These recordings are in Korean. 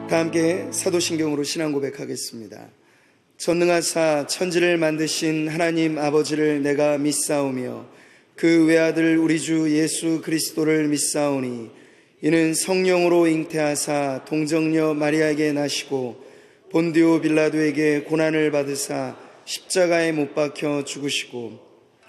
다 함께 사도신경으로 신앙 고백하겠습니다. 전능하사 천지를 만드신 하나님 아버지를 내가 믿사오며 그 외아들 우리 주 예수 그리스도를 믿사오니 이는 성령으로 잉태하사 동정녀 마리아에게 나시고 본디오 빌라도에게 고난을 받으사 십자가에 못 박혀 죽으시고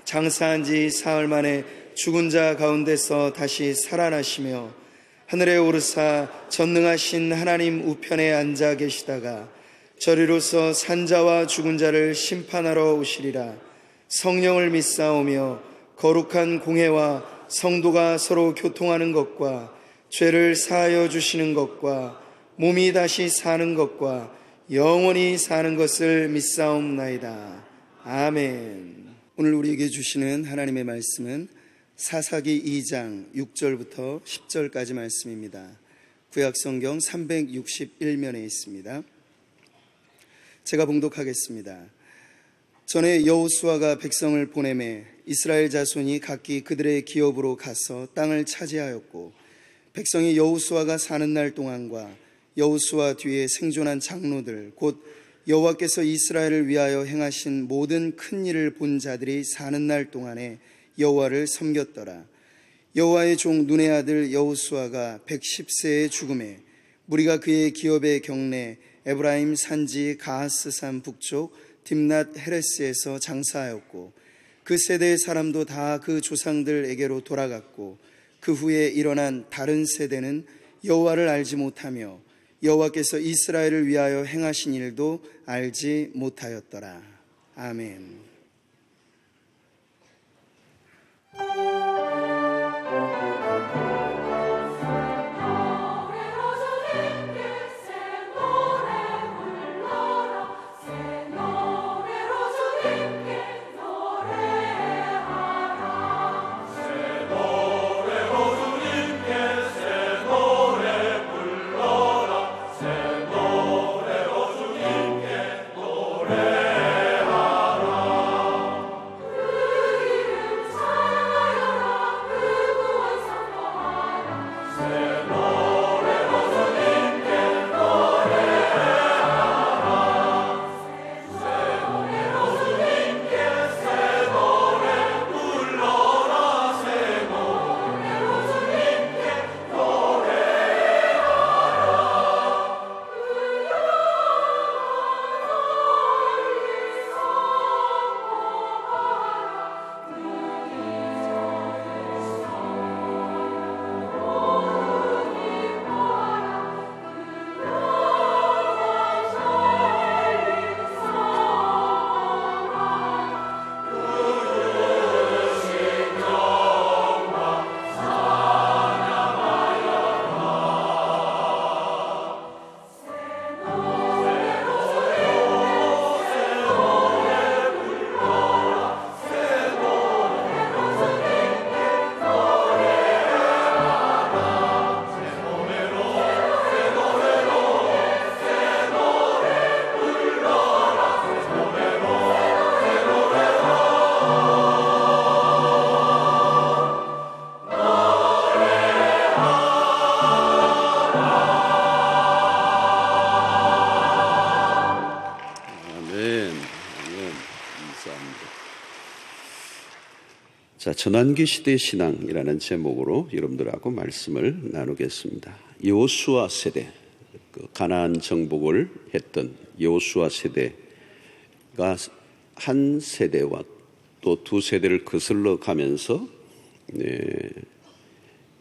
장사한 지 사흘 만에 죽은 자 가운데서 다시 살아나시며 하늘에 오르사 전능하신 하나님 우편에 앉아 계시다가 저리로서 산자와 죽은 자를 심판하러 오시리라. 성령을 믿사오며 거룩한 공회와 성도가 서로 교통하는 것과 죄를 사하여 주시는 것과 몸이 다시 사는 것과 영원히 사는 것을 믿사옵나이다. 아멘. 오늘 우리에게 주시는 하나님의 말씀은 사사기 2장 6절부터 10절까지 말씀입니다. 구약성경 361면에 있습니다. 제가 봉독하겠습니다. 전에 여호수아가 백성을 보내매 이스라엘 자손이 각기 그들의 기업으로 가서 땅을 차지하였고 백성이 여호수아가 사는 날 동안과 여호수아 뒤에 생존한 장로들 곧 여호와께서 이스라엘을 위하여 행하신 모든 큰 일을 본 자들이 사는 날 동안에 여호와를 섬겼더라. 여호와의 종 눈의 아들 여호수아가 110세에 죽음에 무리가 그의 기업의 경내 에브라임 산지 가하스산 북쪽 딥낫 헤레스에서 장사하였고 그 세대의 사람도 다 그 조상들에게로 돌아갔고 그 후에 일어난 다른 세대는 여호와를 알지 못하며 여호와께서 이스라엘을 위하여 행하신 일도 알지 못하였더라. 아멘. 자, 전환기 시대 신앙이라는 제목으로 여러분들하고 말씀을 나누겠습니다. 여호수아 세대, 가나안 정복을 했던 여호수아 세대가 한 세대와 또 두 세대를 거슬러 가면서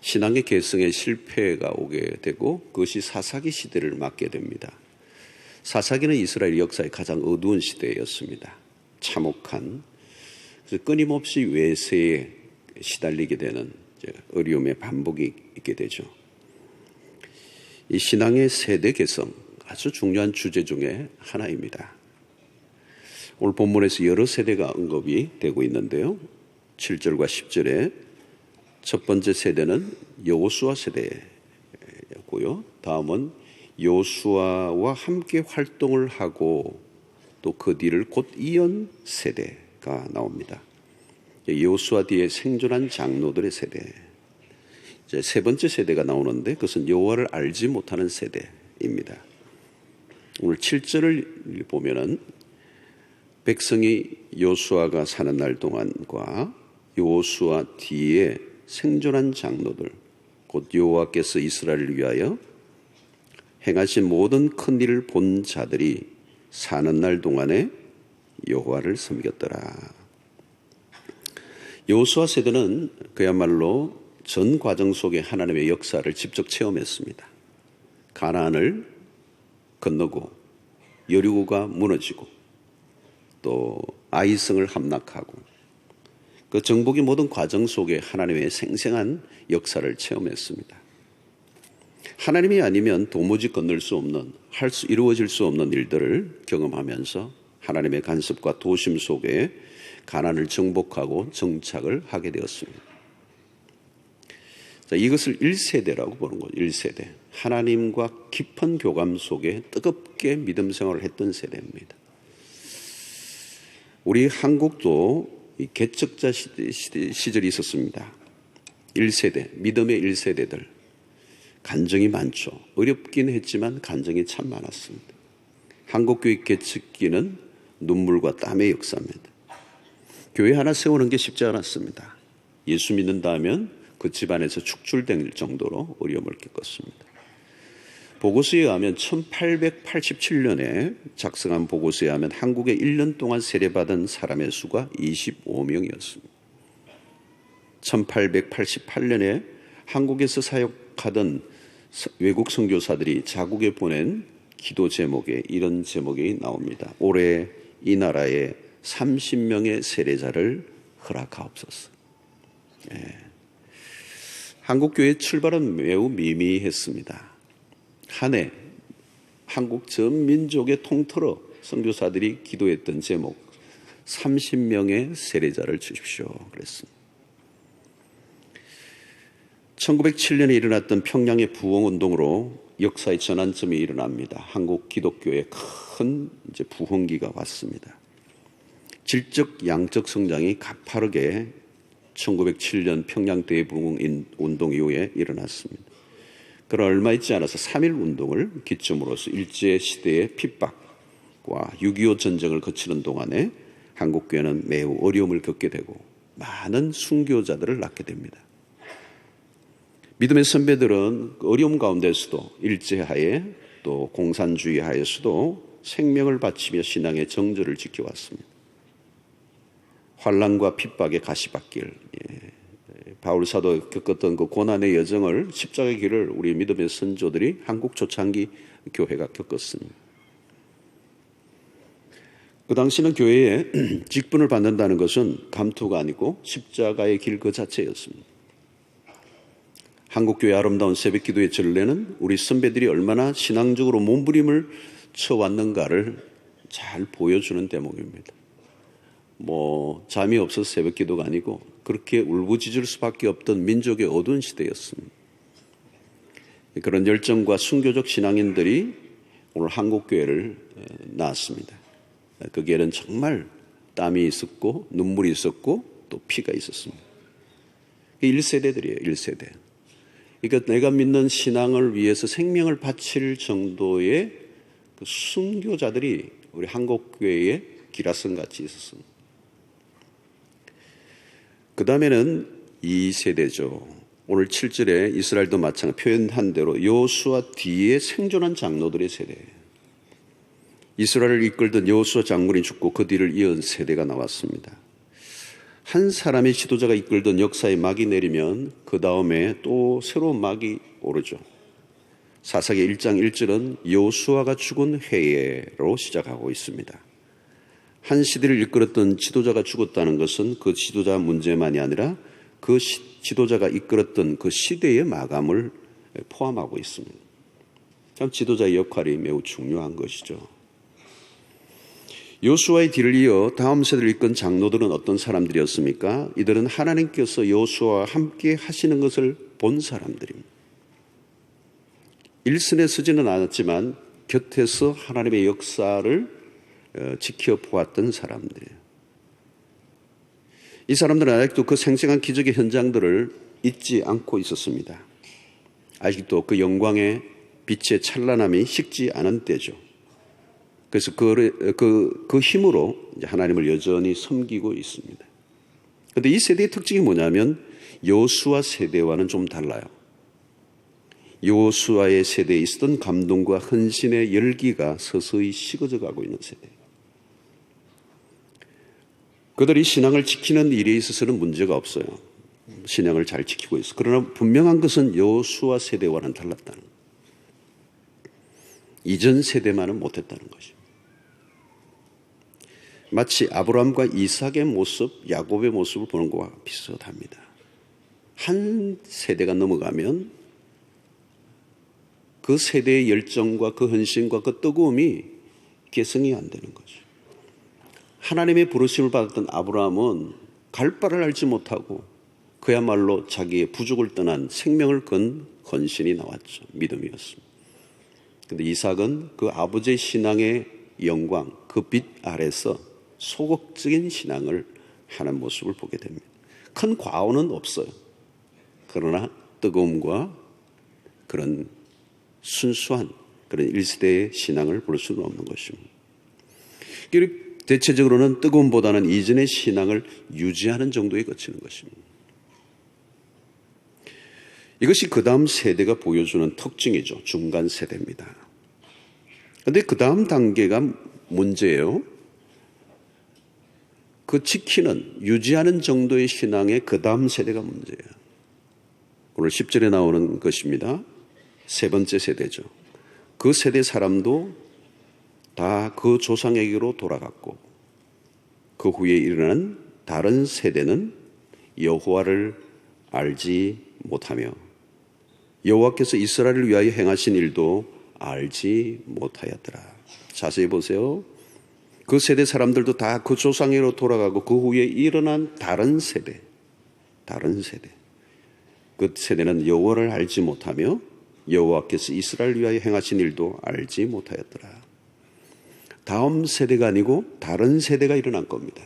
신앙의 계승에 실패가 오게 되고 그것이 사사기 시대를 맞게 됩니다. 사사기는 이스라엘 역사의 가장 어두운 시대였습니다. 참혹한, 그래서 끊임없이 외세에 시달리게 되는 어려움의 반복이 있게 되죠. 이 신앙의 세대 개성, 아주 중요한 주제 중에 하나입니다. 오늘 본문에서 여러 세대가 언급이 되고 있는데요. 7절과 10절에 첫 번째 세대는 여호수아 세대였고요. 다음은 여호수아와 함께 활동을 하고 또 그 뒤를 곧 이은 세대가 나옵니다. 여호수아 뒤에 생존한 장로들의 세대. 이제 세 번째 세대가 나오는데 그것은 여호와를 알지 못하는 세대인 역사입니다. 오늘 7절을 보면은 백성이 여호수아가 사는 날 동안과 여호수아 뒤에 생존한 장로들, 곧 여호와께서 이스라엘을 위하여 행하신 모든 큰 일을 본 자들이 사는 날 동안에 여호와를 섬겼더라. 여호수아 세대는 그야말로 전 과정 속에 하나님의 역사를 직접 체험했습니다. 가나안을 건너고 여리고가 무너지고 또 아이성을 함락하고 그 정복의 모든 과정 속에 하나님의 생생한 역사를 체험했습니다. 하나님이 아니면 도무지 건널 수 없는, 이루어질 수 없는 일들을 경험하면서 하나님의 간섭과 도심 속에 가나안을 정복하고 정착을 하게 되었습니다. 자, 이것을 1세대라고 보는 거죠. 1세대. 하나님과 깊은 교감 속에 뜨겁게 믿음 생활을 했던 세대입니다. 우리 한국도 개척자 시절이 있었습니다. 1세대, 믿음의 1세대들. 간증이 많죠. 어렵긴 했지만 간증이 참 많았습니다. 한국교회 개척기는 눈물과 땀의 역사입니다. 교회 하나 세우는 게 쉽지 않았습니다. 예수 믿는다 하면 그 집안에서 축출될 정도로 어려움을 겪었습니다. 보고서에 의하면 1887년에 작성한 보고서에 의하면 한국에 1년 동안 세례받은 사람의 수가 25명이었습니다. 1888년에 한국에서 사역하던 외국 선교사들이 자국에 보낸 기도 제목에 이런 제목이 나옵니다. 올해 이 나라에 30명의 세례자를 허락하옵소서. 한국교회의 출발은 매우 미미했습니다. 한 해 한국 전 민족의 통틀어 선교사들이 기도했던 제목 30명의 세례자를 주십시오 그랬습니다. 1907년에 일어났던 평양의 부흥운동으로 역사의 전환점이 일어납니다. 한국 기독교의 큰 부흥기가 왔습니다. 질적 양적 성장이 가파르게 1907년 평양 대부흥운동 이후에 일어났습니다. 그러나 얼마 있지 않아서 3.1운동을 기점으로서 일제시대의 핍박과 6.25 전쟁을 거치는 동안에 한국교회는 매우 어려움을 겪게 되고 많은 순교자들을 낳게 됩니다. 믿음의 선배들은 어려움 가운데서도 일제하에 또 공산주의 하에서도 생명을 바치며 신앙의 정절을 지켜왔습니다. 환난과 핍박의 가시밭길, 바울 사도 겪었던 그 고난의 여정을 십자가의 길을 우리 믿음의 선조들이 한국 초창기 교회가 겪었습니다. 그 당시는 교회에 직분을 받는다는 것은 감투가 아니고 십자가의 길 그 자체였습니다. 한국교회 아름다운 새벽기도의 전례는 우리 선배들이 얼마나 신앙적으로 몸부림을 쳐왔는가를 잘 보여주는 대목입니다. 잠이 없어서 새벽기도가 아니고 그렇게 울부짖을 수밖에 없던 민족의 어두운 시대였습니다. 그런 열정과 순교적 신앙인들이 오늘 한국교회를 낳았습니다. 그 교회는 정말 땀이 있었고 눈물이 있었고 또 피가 있었습니다. 1세대들이에요. 1세대. 그러니까 내가 믿는 신앙을 위해서 생명을 바칠 정도의 그 순교자들이 우리 한국교회에 기라성같이 있었습니다. 그 다음에는 2세대죠. 오늘 7절에 이스라엘도 마찬가지 표현한 대로 여호수아 뒤에 생존한 장로들의 세대예요. 이스라엘을 이끌던 여호수아 장군이 죽고 그 뒤를 이은 세대가 나왔습니다. 한 사람의 지도자가 이끌던 역사의 막이 내리면 그 다음에 또 새로운 막이 오르죠. 사사기 1장 1절은 여호수아가 죽은 해예로 시작하고 있습니다. 한 시대를 이끌었던 지도자가 죽었다는 것은 그 지도자 문제만이 아니라 그 지도자가 이끌었던 그 시대의 마감을 포함하고 있습니다. 참 지도자의 역할이 매우 중요한 것이죠. 여호수아의 뒤를 이어 다음 세대를 이끈 장로들은 어떤 사람들이었습니까? 이들은 하나님께서 여호수아와 함께 하시는 것을 본 사람들입니다. 일선에 서지는 않았지만 곁에서 하나님의 역사를 지켜보았던 사람들이에요. 이 사람들은 아직도 그 생생한 기적의 현장들을 잊지 않고 있었습니다. 아직도 그 영광의 빛의 찬란함이 식지 않은 때죠. 그래서 그 힘으로 이제 하나님을 여전히 섬기고 있습니다. 그런데 이 세대의 특징이 뭐냐면 여호수아 세대와는 좀 달라요. 여호수아의 세대에 있었던 감동과 헌신의 열기가 서서히 식어져 가고 있는 세대. 그들이 신앙을 지키는 일에 있어서는 문제가 없어요. 신앙을 잘 지키고 있어. 그러나 분명한 것은 여호수아 세대와는 달랐다는 거예요. 이전 세대만은 못했다는 것이죠. 마치 아브라함과 이삭의 모습, 야곱의 모습을 보는 것과 비슷합니다. 한 세대가 넘어가면 그 세대의 열정과 그 헌신과 그 뜨거움이 개성이 안 되는 거죠. 하나님의 부르심을 받았던 아브라함은 갈 바를 알지 못하고 그야말로 자기의 부족을 떠난 생명을 건 헌신이 나왔죠. 믿음이었습니다. 그런데 이삭은 그 아버지의 신앙의 영광, 그 빛 아래서 소극적인 신앙을 하는 모습을 보게 됩니다. 큰 과오는 없어요. 그러나 뜨거움과 그런 순수한 그런 1세대의 신앙을 볼 수는 없는 것입니다. 대체적으로는 뜨거움보다는 이전의 신앙을 유지하는 정도에 그치는 것입니다. 이것이 그 다음 세대가 보여주는 특징이죠. 중간 세대입니다. 그런데 그 다음 단계가 문제예요. 그 지키는, 유지하는 정도의 신앙의 그 다음 세대가 문제예요. 오늘 10절에 나오는 것입니다. 세 번째 세대죠. 그 세대 사람도 다 그 조상에게로 돌아갔고 그 후에 일어난 다른 세대는 여호와를 알지 못하며 여호와께서 이스라엘을 위하여 행하신 일도 알지 못하였더라. 자세히 보세요. 그 세대 사람들도 다 그 조상에게로 돌아가고 그 후에 일어난 다른 세대. 그 세대는 여호와를 알지 못하며 여호와께서 이스라엘을 위하여 행하신 일도 알지 못하였더라. 다음 세대가 아니고 다른 세대가 일어난 겁니다.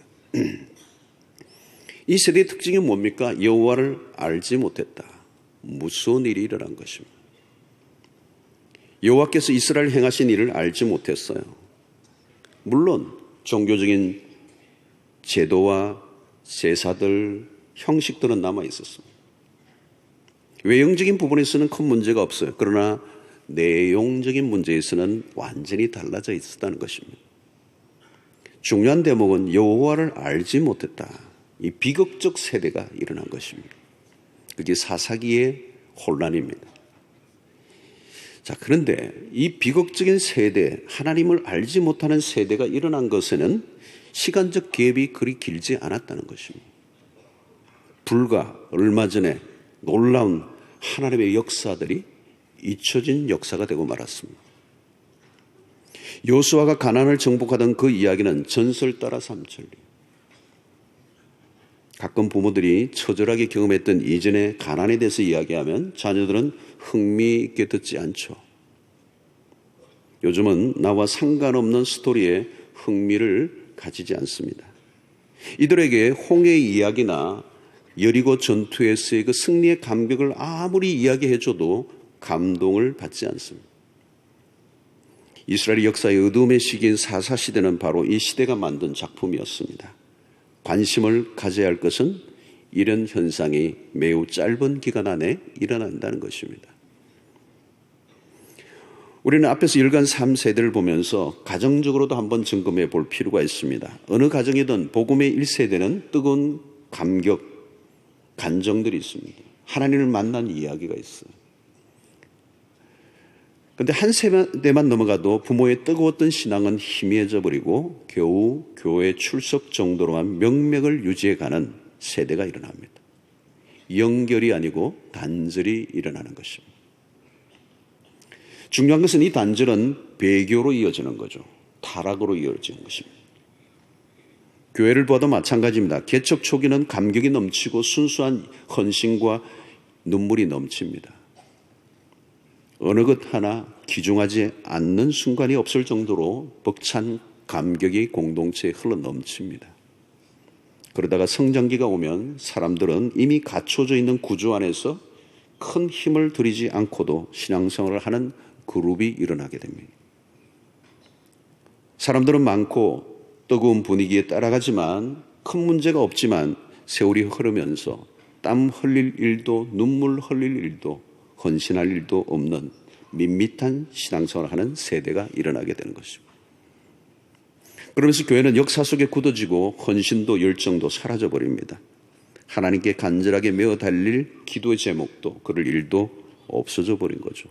이 세대의 특징이 뭡니까? 여호와를 알지 못했다. 무서운 일이 일어난 것입니다. 여호와께서 이스라엘 행하신 일을 알지 못했어요. 물론 종교적인 제도와 제사들, 형식들은 남아 있었습니다. 외형적인 부분에서는 큰 문제가 없어요. 그러나 내용적인 문제에서는 완전히 달라져 있었다는 것입니다. 중요한 대목은 여호와를 알지 못했다. 이 비극적 세대가 일어난 것입니다. 그게 사사기의 혼란입니다. 자, 그런데 이 비극적인 세대, 하나님을 알지 못하는 세대가 일어난 것에는 시간적 갭이 그리 길지 않았다는 것입니다. 불과 얼마 전에 놀라운 하나님의 역사들이 잊혀진 역사가 되고 말았습니다. 여호수아가 가나안을 정복하던 그 이야기는 전설 따라 삼천리. 가끔 부모들이 처절하게 경험했던 이전의 가나안에 대해서 이야기하면 자녀들은 흥미 있게 듣지 않죠. 요즘은 나와 상관없는 스토리에 흥미를 가지지 않습니다. 이들에게 홍해의 이야기나 여리고 전투에서의 그 승리의 감격을 아무리 이야기해줘도 감동을 받지 않습니다. 이스라엘 역사의 어두움의 시기인 사사시대는 바로 이 시대가 만든 작품이었습니다. 관심을 가져야 할 것은 이런 현상이 매우 짧은 기간 안에 일어난다는 것입니다. 우리는 앞에서 일간 3세대를 보면서 가정적으로도 한번 점검해 볼 필요가 있습니다. 어느 가정이든 복음의 1세대는 뜨거운 감격, 간정들이 있습니다. 하나님을 만난 이야기가 있어요. 그런데 한 세대만 넘어가도 부모의 뜨거웠던 신앙은 희미해져 버리고 겨우 교회 출석 정도로만 명맥을 유지해가는 세대가 일어납니다. 연결이 아니고 단절이 일어나는 것입니다. 중요한 것은 이 단절은 배교로 이어지는 거죠. 타락으로 이어지는 것입니다. 교회를 봐도 마찬가지입니다. 개척 초기는 감격이 넘치고 순수한 헌신과 눈물이 넘칩니다. 어느 것 하나 기중하지 않는 순간이 없을 정도로 벅찬 감격이 공동체에 흘러 넘칩니다. 그러다가 성장기가 오면 사람들은 이미 갖춰져 있는 구조 안에서 큰 힘을 들이지 않고도 신앙생활을 하는 그룹이 일어나게 됩니다. 사람들은 많고 뜨거운 분위기에 따라가지만 큰 문제가 없지만 세월이 흐르면서 땀 흘릴 일도 눈물 흘릴 일도 헌신할 일도 없는 밋밋한 신앙생활을 하는 세대가 일어나게 되는 것입니다. 그러면서 교회는 역사 속에 굳어지고 헌신도 열정도 사라져버립니다. 하나님께 간절하게 메어 달릴 기도의 제목도 그럴 일도 없어져 버린 거죠.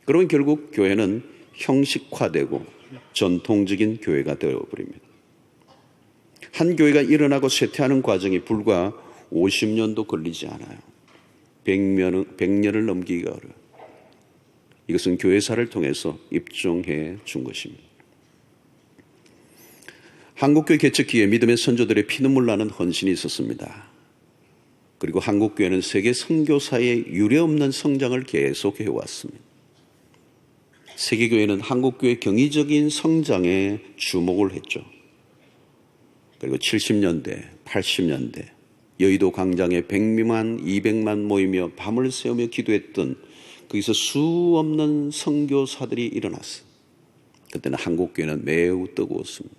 그러면 결국 교회는 형식화되고 전통적인 교회가 되어버립니다. 한 교회가 일어나고 쇠퇴하는 과정이 불과 50년도 걸리지 않아요. 100년을 넘기기가 어려워요. 이것은 교회사를 통해서 입증해 준 것입니다. 한국교회 개척기에 믿음의 선조들의 피눈물 나는 헌신이 있었습니다. 그리고 한국교회는 세계 선교사의 유례없는 성장을 계속 해왔습니다. 세계교회는 한국교회의 경이적인 성장에 주목을 했죠. 그리고 70년대, 80년대 여의도 광장에 100만, 200만 모이며 밤을 새우며 기도했던 거기서 수 없는 선교사들이 일어났어요. 그때는 한국교회는 매우 뜨거웠습니다.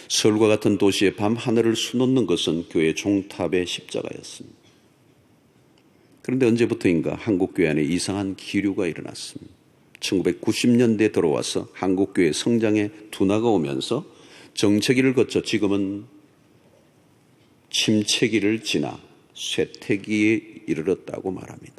서울과 같은 도시의 밤 하늘을 수놓는 것은 교회 종탑의 십자가였습니다. 그런데 언제부터인가 한국교회 안에 이상한 기류가 일어났습니다. 1990년대에 들어와서 한국교회 성장에 둔화가 오면서 정체기를 거쳐 지금은 침체기를 지나 쇠퇴기에 이르렀다고 말합니다.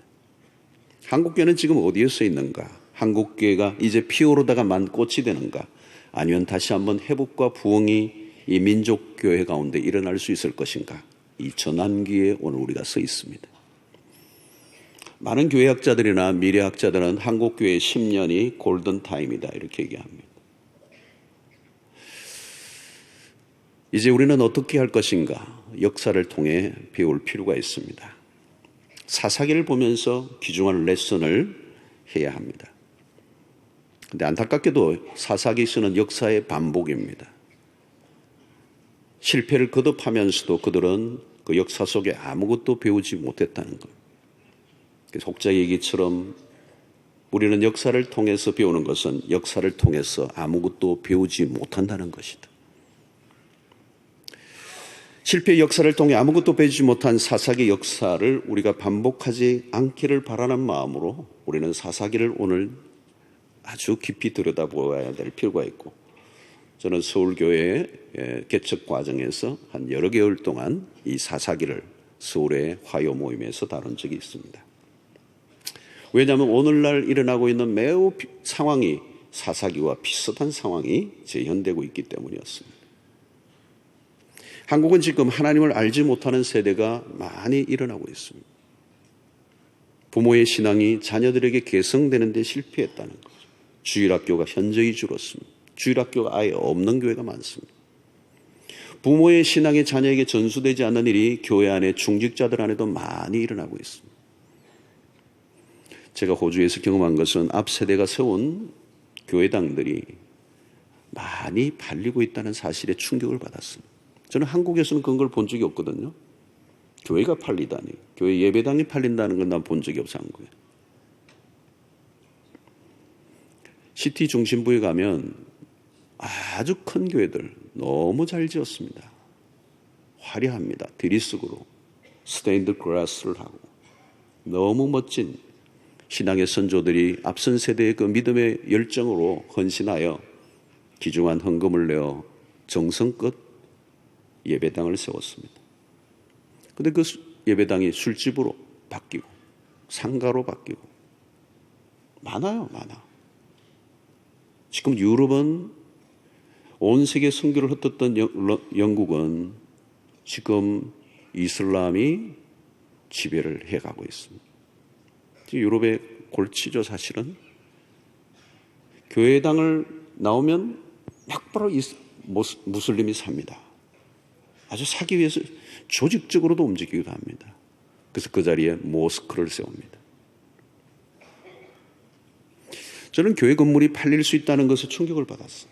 한국교회는 지금 어디에 서 있는가? 한국교회가 이제 피어오르다가 만 꽃이 되는가? 아니면 다시 한번 회복과 부흥이 이 민족교회 가운데 일어날 수 있을 것인가? 이 전환기에 오늘 우리가 서 있습니다. 많은 교회학자들이나 미래학자들은 한국교회의 10년이 골든타임이다 이렇게 얘기합니다. 이제 우리는 어떻게 할 것인가? 역사를 통해 배울 필요가 있습니다. 사사기를 보면서 귀중한 레슨을 해야 합니다. 그런데 안타깝게도 사사기 쓰는 역사의 반복입니다. 실패를 거듭하면서도 그들은 그 역사 속에 아무것도 배우지 못했다는 것. 혹자 얘기처럼 우리는 역사를 통해서 배우는 것은 역사를 통해서 아무것도 배우지 못한다는 것이다. 실패의 역사를 통해 아무것도 배우지 못한 사사기 역사를 우리가 반복하지 않기를 바라는 마음으로 우리는 사사기를 오늘 아주 깊이 들여다보아야 될 필요가 있고, 저는 서울교회 개척 과정에서 한 여러 개월 동안 이 사사기를 서울의 화요 모임에서 다룬 적이 있습니다. 왜냐하면 오늘날 일어나고 있는 매우 상황이 사사기와 비슷한 상황이 재현되고 있기 때문이었습니다. 한국은 지금 하나님을 알지 못하는 세대가 많이 일어나고 있습니다. 부모의 신앙이 자녀들에게 계승되는 데 실패했다는 거죠. 주일학교가 현저히 줄었습니다. 주일학교가 아예 없는 교회가 많습니다. 부모의 신앙이 자녀에게 전수되지 않는 일이 교회 안에 중직자들 안에도 많이 일어나고 있습니다. 제가 호주에서 경험한 것은 앞 세대가 세운 교회당들이 많이 팔리고 있다는 사실에 충격을 받았습니다. 저는 한국에서는 그런 걸 본 적이 없거든요. 교회가 팔리다니, 교회 예배당이 팔린다는 건 난 본 적이 없어 한국에. 시티 중심부에 가면 아주 큰 교회들 너무 잘 지었습니다. 화려합니다. 드리스으로 스테인드 글라스를 하고 너무 멋진 신앙의 선조들이 앞선 세대의 그 믿음의 열정으로 헌신하여 귀중한 헌금을 내어 정성껏 예배당을 세웠습니다. 그런데 그 예배당이 술집으로 바뀌고 상가로 바뀌고 많아요. 많아. 지금 유럽은 온 세계 선교를 흩었던 영국은 지금 이슬람이 지배를 해가고 있습니다. 유럽의 골치죠. 사실은 교회당을 나오면 막바로 무슬림이 삽니다. 아주 사기 위해서 조직적으로도 움직이기도 합니다. 그래서 그 자리에 모스크를 세웁니다. 저는 교회 건물이 팔릴 수 있다는 것에 충격을 받았어요.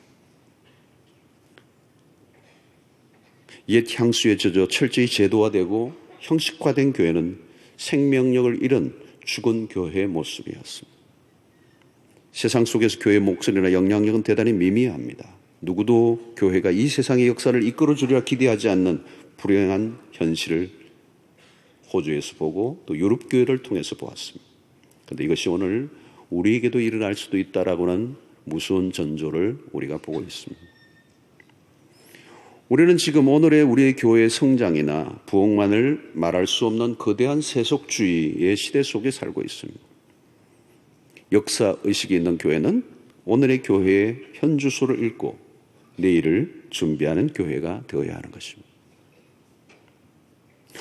옛 향수에 젖어 철저히 제도화되고 형식화된 교회는 생명력을 잃은 죽은 교회의 모습이었습니다. 세상 속에서 교회의 목소리나 영향력은 대단히 미미합니다. 누구도 교회가 이 세상의 역사를 이끌어 주리라 기대하지 않는 불행한 현실을 호주에서 보고 또 유럽 교회를 통해서 보았습니다. 그런데 이것이 오늘 우리에게도 일어날 수도 있다라고는 무서운 전조를 우리가 보고 있습니다. 우리는 지금 오늘의 우리의 교회의 성장이나 부흥만을 말할 수 없는 거대한 세속주의의 시대 속에 살고 있습니다. 역사의식이 있는 교회는 오늘의 교회의 현주소를 읽고 내일을 준비하는 교회가 되어야 하는 것입니다.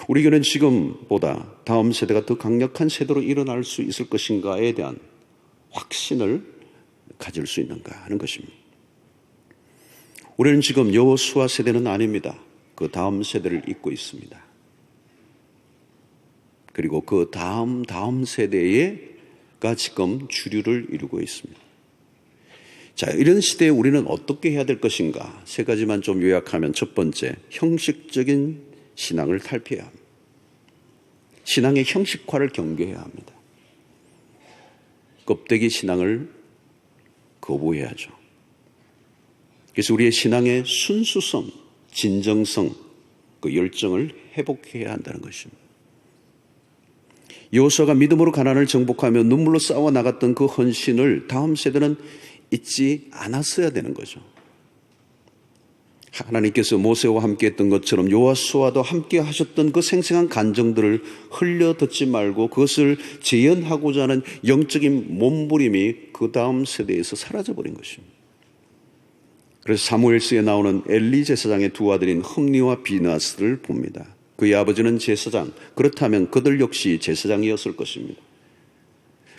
우리 교회는 지금보다 다음 세대가 더 강력한 세대로 일어날 수 있을 것인가에 대한 확신을 가질 수 있는가 하는 것입니다. 우리는 지금 여호수아 세대는 아닙니다. 그 다음 세대를 잇고 있습니다. 그리고 그 다음 세대가 지금 주류를 이루고 있습니다. 자, 이런 시대에 우리는 어떻게 해야 될 것인가? 세 가지만 좀 요약하면 첫 번째, 형식적인 신앙을 탈피해야 합니다. 신앙의 형식화를 경계해야 합니다. 껍데기 신앙을 거부해야죠. 그래서 우리의 신앙의 순수성, 진정성, 그 열정을 회복해야 한다는 것입니다. 여호수아가 믿음으로 가나안을 정복하며 눈물로 싸워 나갔던 그 헌신을 다음 세대는 잊지 않았어야 되는 거죠. 하나님께서 모세와 함께 했던 것처럼 여호수아도 함께 하셨던 그 생생한 감정들을 흘려 듣지 말고 그것을 재현하고자 하는 영적인 몸부림이 그 다음 세대에서 사라져버린 것입니다. 그래서 사무엘서에 나오는 엘리 제사장의 두 아들인 흠니와 비나스를 봅니다. 그의 아버지는 제사장, 그렇다면 그들 역시 제사장이었을 것입니다.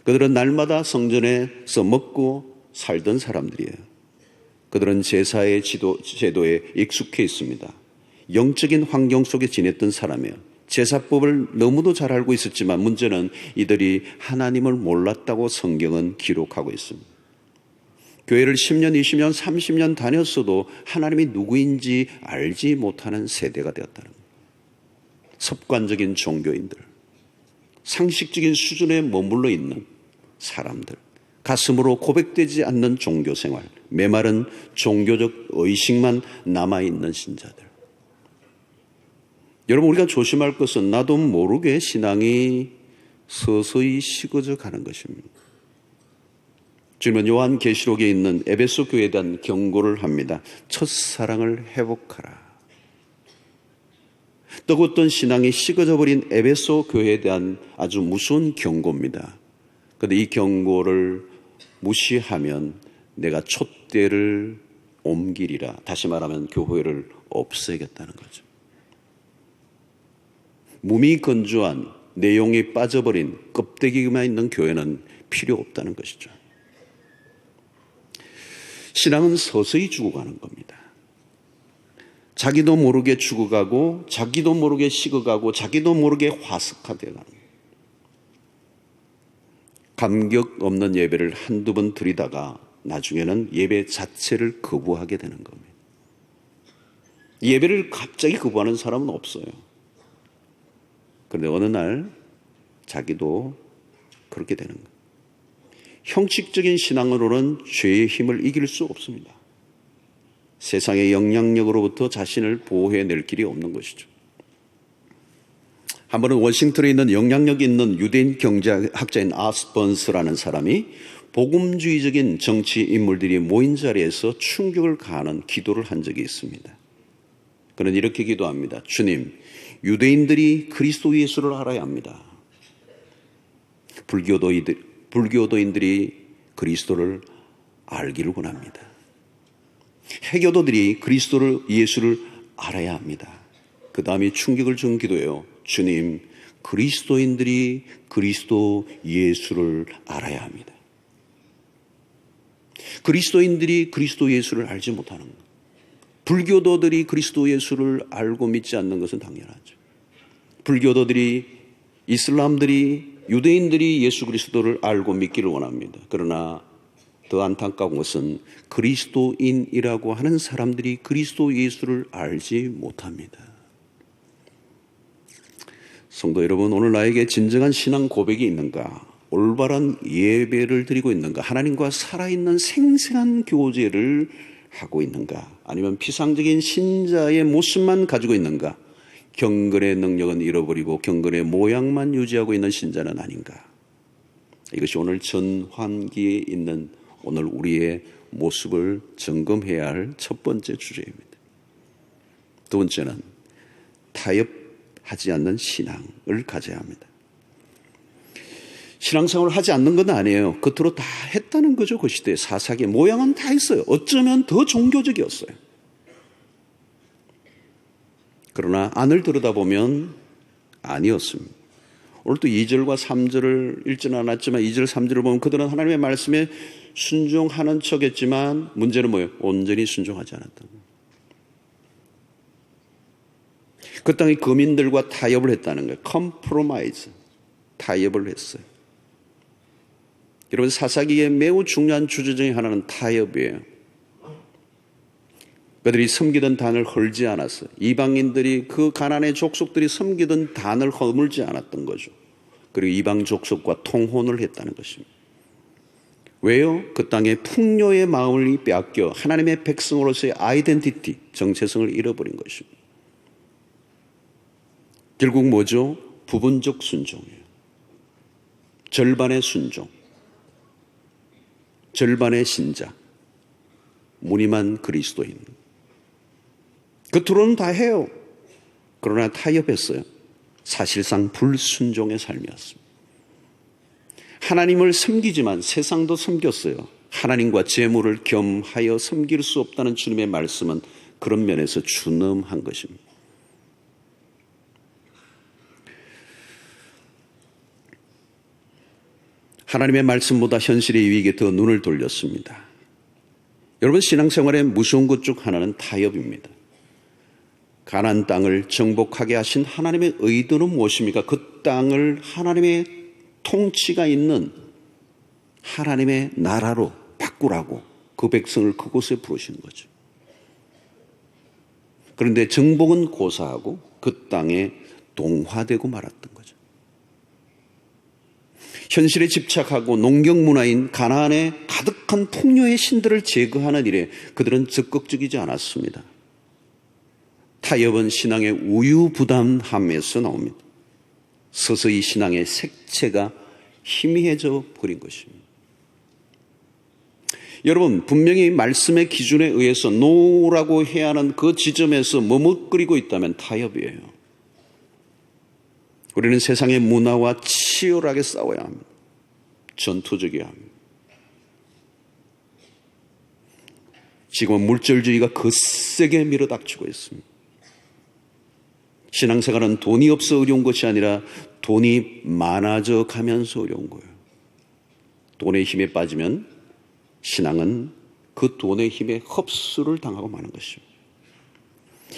그들은 날마다 성전에서 먹고 살던 사람들이에요. 그들은 제사의 제도에 익숙해 있습니다. 영적인 환경 속에 지냈던 사람이에요. 제사법을 너무도 잘 알고 있었지만 문제는 이들이 하나님을 몰랐다고 성경은 기록하고 있습니다. 교회를 10년, 20년, 30년 다녔어도 하나님이 누구인지 알지 못하는 세대가 되었다는 거예요. 습관적인 종교인들, 상식적인 수준에 머물러 있는 사람들, 가슴으로 고백되지 않는 종교생활, 메마른 종교적 의식만 남아있는 신자들. 여러분, 우리가 조심할 것은 나도 모르게 신앙이 서서히 식어져 가는 것입니다. 주님은 요한계시록에 있는 에베소 교회에 대한 경고를 합니다. 첫사랑을 회복하라. 뜨거웠던 신앙이 식어져 버린 에베소 교회에 대한 아주 무서운 경고입니다. 그런데 이 경고를 무시하면 내가 촛대를 옮기리라. 다시 말하면 교회를 없애겠다는 거죠. 몸이 건조한 내용이 빠져버린 껍데기만 있는 교회는 필요 없다는 것이죠. 신앙은 서서히 죽어가는 겁니다. 자기도 모르게 죽어가고 자기도 모르게 식어가고 자기도 모르게 화석화되어 가는 거예요. 감격 없는 예배를 한두 번 드리다가 나중에는 예배 자체를 거부하게 되는 겁니다. 예배를 갑자기 거부하는 사람은 없어요. 그런데 어느 날 자기도 그렇게 되는 거예요. 형식적인 신앙으로는 죄의 힘을 이길 수 없습니다. 세상의 영향력으로부터 자신을 보호해낼 길이 없는 것이죠. 한 번은 워싱턴에 있는 영향력 있는 유대인 경제학자인 아스번스라는 사람이 복음주의적인 정치 인물들이 모인 자리에서 충격을 가하는 기도를 한 적이 있습니다. 그는 이렇게 기도합니다. 주님, 유대인들이 그리스도 예수를 알아야 합니다. 불교도인들이 그리스도를 알기를 원합니다. 해교도들이 예수를 알아야 합니다. 그 다음에 충격을 준 기도예요. 주님, 그리스도인들이 그리스도 예수를 알아야 합니다. 그리스도인들이 그리스도 예수를 알지 못하는 것. 불교도들이 그리스도 예수를 알고 믿지 않는 것은 당연하죠. 불교도들이, 이슬람들이, 유대인들이 예수 그리스도를 알고 믿기를 원합니다. 그러나 더 안타까운 것은 그리스도인이라고 하는 사람들이 그리스도 예수를 알지 못합니다. 성도 여러분, 오늘 나에게 진정한 신앙 고백이 있는가? 올바른 예배를 드리고 있는가? 하나님과 살아있는 생생한 교제를 하고 있는가? 아니면 피상적인 신자의 모습만 가지고 있는가? 경건의 능력은 잃어버리고 경건의 모양만 유지하고 있는 신자는 아닌가? 이것이 오늘 전환기에 있는 오늘 우리의 모습을 점검해야 할 첫 번째 주제입니다. 두 번째는 타협하지 않는 신앙을 가져야 합니다. 신앙생활을 하지 않는 건 아니에요. 겉으로 다 했다는 거죠. 그 시대에 사사기 모양은 다 했어요. 어쩌면 더 종교적이었어요. 그러나 안을 들여다보면 아니었습니다. 오늘 또 2절과 3절을 읽지는 않았지만 2절, 3절을 보면 그들은 하나님의 말씀에 순종하는 척했지만 문제는 뭐예요? 온전히 순종하지 않았다. 그 땅의 거민들과 타협을 했다는 거예요. 컴프로마이즈, 타협을 했어요. 여러분, 사사기의 매우 중요한 주제 중에 하나는 타협이에요. 그들이 섬기던 단을 헐지 않았어요. 이방인들이 그 가나안의 족속들이 섬기던 단을 허물지 않았던 거죠. 그리고 이방 족속과 통혼을 했다는 것입니다. 왜요? 그 땅의 풍요의 마음을 빼앗겨 하나님의 백성으로서의 아이덴티티, 정체성을 잃어버린 것입니다. 결국 뭐죠? 부분적 순종이에요. 절반의 순종, 절반의 신자, 무늬만 그리스도인. 겉으로는 다 해요. 그러나 타협했어요. 사실상 불순종의 삶이었습니다. 하나님을 섬기지만 세상도 섬겼어요. 하나님과 재물을 겸하여 섬길 수 없다는 주님의 말씀은 그런 면에서 준엄한 것입니다. 하나님의 말씀보다 현실의 이익에 더 눈을 돌렸습니다. 여러분, 신앙생활의 무서운 것 중 하나는 타협입니다. 가나안 땅을 정복하게 하신 하나님의 의도는 무엇입니까? 그 땅을 하나님의 통치가 있는 하나님의 나라로 바꾸라고 그 백성을 그곳에 부르시는 거죠. 그런데 정복은 고사하고 그 땅에 동화되고 말았던 거죠. 현실에 집착하고 농경 문화인 가나안의 가득한 풍요의 신들을 제거하는 일에 그들은 적극적이지 않았습니다. 타협은 신앙의 우유부단함에서 나옵니다. 서서히 신앙의 색채가 희미해져 버린 것입니다. 여러분, 분명히 말씀의 기준에 의해서 노라고 해야 하는 그 지점에서 머뭇거리고 있다면 타협이에요. 우리는 세상의 문화와 치열하게 싸워야 합니다. 전투적이어야 합니다. 지금은 물질주의가 거세게 밀어닥치고 있습니다. 신앙생활은 돈이 없어 어려운 것이 아니라 돈이 많아져 가면서 어려운 거예요. 돈의 힘에 빠지면 신앙은 그 돈의 힘에 흡수를 당하고 마는 것입니다.